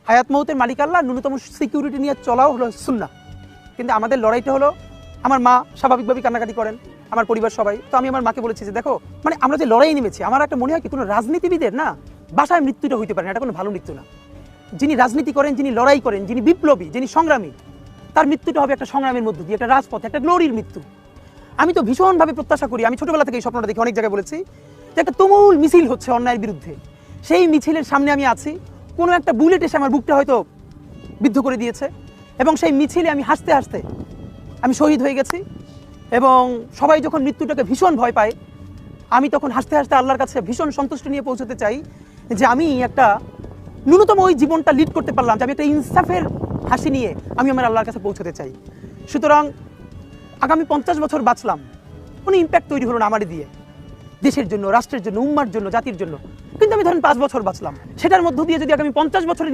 হায়াত মৌতের মালিক আল্লাহ, ন্যূনতম সিকিউরিটি নিয়ে চলাও হলো সুন্নাহ। কিন্তু আমাদের লড়াইটা হলো, আমার মা স্বাভাবিকভাবেই কান্নাকাটি করেন, আমার পরিবার সবাই। তো আমি আমার মাকে বলেছি যে দেখো, মানে আমরা যে লড়াই নেমেছি, আমার একটা মনে হয় কি কোনো রাজনীতিবিদের না বাসায় মৃত্যুটা হইতে পারে না, এটা কোনো ভালো মৃত্যু না। যিনি রাজনীতি করেন, যিনি লড়াই করেন, যিনি বিপ্লবী, যিনি সংগ্রামী, তার মৃত্যুটা হবে একটা সংগ্রামের মধ্য দিয়ে, একটা রাজপথে, একটা গ্লোরির মৃত্যু। আমি তো ভীষণভাবে প্রত্যাশা করি, আমি ছোটবেলা থেকে এই স্বপ্নটা দেখি, অনেক জায়গায় বলেছি যে একটা তুমুল মিছিল হচ্ছে অন্যায়ের বিরুদ্ধে, সেই মিছিলের সামনে আমি আছি, কোনো একটা বুলেট এসে আমার বুকটা হয়তো বিদ্ধ করে দিয়েছে, এবং সেই মিছিলে আমি হাসতে হাসতে আমি শহীদ হয়ে গেছি। এবং সবাই যখন মৃত্যুটাকে ভীষণ ভয় পায়, আমি তখন হাসতে হাসতে আল্লাহর কাছে ভীষণ সন্তুষ্টি নিয়ে পৌঁছতে চাই যে আমি একটা ন্যূনতম ওই জীবনটা লিড করতে পারলাম, যে আমি একটা ইনসাফের হাসি নিয়ে আমি আমার আল্লাহর কাছে পৌঁছতে চাই। সুতরাং আগামী 50 বছর বাঁচলাম, কোনো ইম্প্যাক্ট তৈরি হলো না আমারই দিয়ে, দেশের জন্য, রাষ্ট্রের জন্য, উম্মার জন্য, জাতির জন্য। কিন্তু আমি ধরেন 5 বছর বাঁচলাম, সেটার মধ্য দিয়ে যদি আগামী 50 বছরের